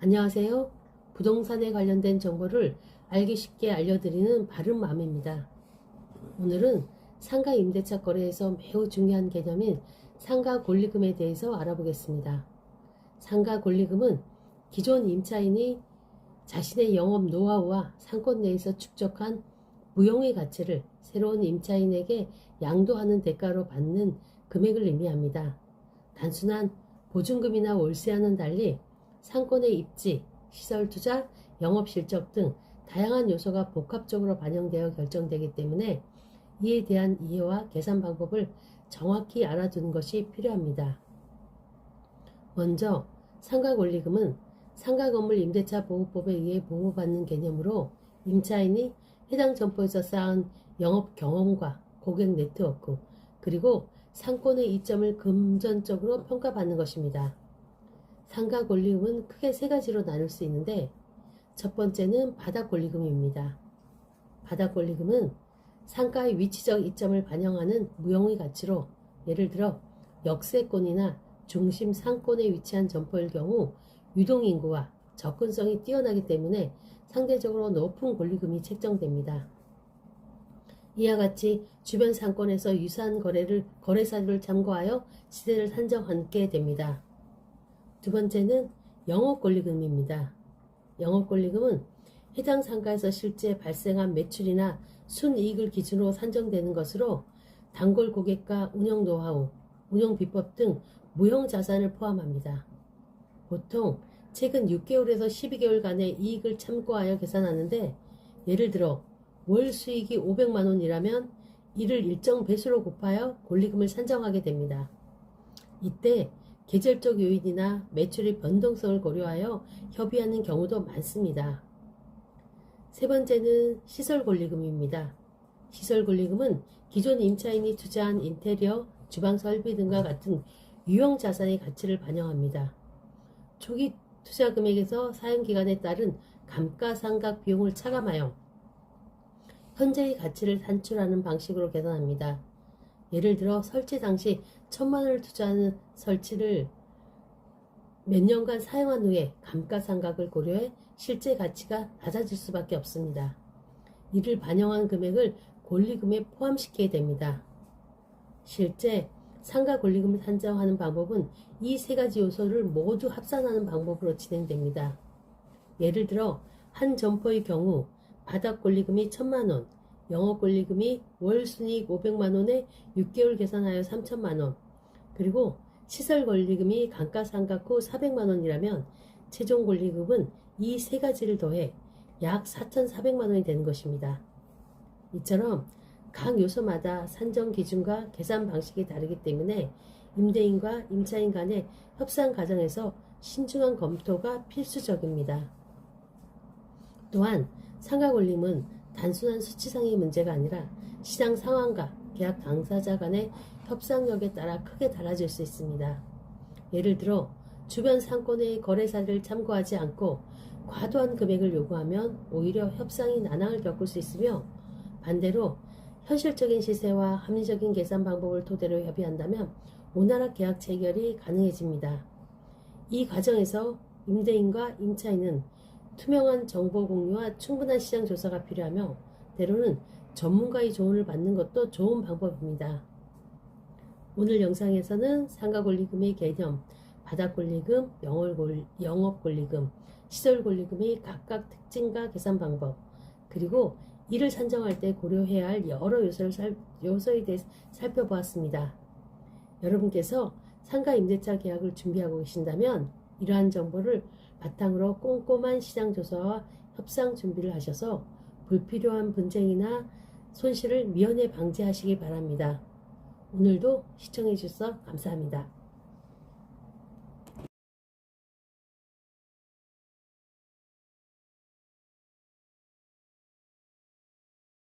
안녕하세요. 부동산에 관련된 정보를 알기 쉽게 알려드리는 바른마음입니다. 오늘은 상가 임대차 거래에서 매우 중요한 개념인 상가 권리금에 대해서 알아보겠습니다. 상가 권리금은 기존 임차인이 자신의 영업 노하우와 상권 내에서 축적한 무형의 가치를 새로운 임차인에게 양도하는 대가로 받는 금액을 의미합니다. 단순한 보증금이나 월세와는 달리 상권의 입지, 시설 투자, 영업 실적 등 다양한 요소가 복합적으로 반영되어 결정되기 때문에 이에 대한 이해와 계산 방법을 정확히 알아두는 것이 필요합니다. 먼저 상가 권리금은 상가 건물 임대차 보호법에 의해 보호받는 개념으로 임차인이 해당 점포에서 쌓은 영업 경험과 고객 네트워크, 그리고 상권의 이점을 금전적으로 평가받는 것입니다. 상가 권리금은 크게 세 가지로 나눌 수 있는데, 첫 번째는 바닥 권리금입니다. 바닥 권리금은 상가의 위치적 이점을 반영하는 무형의 가치로, 예를 들어 역세권이나 중심 상권에 위치한 점포일 경우 유동인구와 접근성이 뛰어나기 때문에 상대적으로 높은 권리금이 책정됩니다. 이와 같이 주변 상권에서 유사한 거래사를 참고하여 시세를 산정하게 됩니다. 두 번째는 영업권리금입니다. 영업권리금은 해당 상가에서 실제 발생한 매출이나 순이익을 기준으로 산정되는 것으로 단골 고객과 운영 노하우, 운영 비법 등 무형 자산을 포함합니다. 보통 최근 6개월에서 12개월간의 이익을 참고하여 계산하는데, 예를 들어 월 수익이 500만 원이라면 이를 일정 배수로 곱하여 권리금을 산정하게 됩니다. 이때 계절적 요인이나 매출의 변동성을 고려하여 협의하는 경우도 많습니다. 세 번째는 시설권리금입니다. 시설권리금은 기존 임차인이 투자한 인테리어, 주방 설비 등과 같은 유형 자산의 가치를 반영합니다. 초기 투자 금액에서 사용 기간에 따른 감가상각 비용을 차감하여 현재의 가치를 산출하는 방식으로 계산합니다. 예를 들어 설치 당시 1,000만 원을 투자하는 설치를 몇 년간 사용한 후에 감가상각을 고려해 실제 가치가 낮아질 수밖에 없습니다. 이를 반영한 금액을 권리금에 포함시키게 됩니다. 실제 상가 권리금을 산정하는 방법은 이 세 가지 요소를 모두 합산하는 방법으로 진행됩니다. 예를 들어 한 점포의 경우 바닥 권리금이 1,000만 원, 영업 권리금이 월 순이익 500만 원에 6개월 계산하여 3,000만 원, 그리고 시설 권리금이 감가상각 후 400만 원이라면 최종 권리금은 이 세 가지를 더해 약 4,400만 원이 되는 것입니다. 이처럼 각 요소마다 산정 기준과 계산 방식이 다르기 때문에 임대인과 임차인 간의 협상 과정에서 신중한 검토가 필수적입니다. 또한 상가 권리금은 단순한 수치상의 문제가 아니라 시장 상황과 계약 당사자 간의 협상력에 따라 크게 달라질 수 있습니다. 예를 들어 주변 상권의 거래사를 참고하지 않고 과도한 금액을 요구하면 오히려 협상이 난항을 겪을 수 있으며, 반대로 현실적인 시세와 합리적인 계산 방법을 토대로 협의한다면 원활한 계약 체결이 가능해집니다. 이 과정에서 임대인과 임차인은 투명한 정보 공유와 충분한 시장 조사가 필요하며, 때로는 전문가의 조언을 받는 것도 좋은 방법입니다. 오늘 영상에서는 상가 권리금의 개념, 바닥 권리금, 영업 권리금, 시설 권리금의 각각 특징과 계산 방법, 그리고 이를 산정할 때 고려해야 할 여러 요소에 대해 살펴보았습니다. 여러분께서 상가 임대차 계약을 준비하고 계신다면 이러한 정보를 바탕으로 꼼꼼한 시장 조사와 협상 준비를 하셔서 불필요한 분쟁이나 손실을 미연에 방지하시기 바랍니다. 오늘도 시청해 주셔서 감사합니다.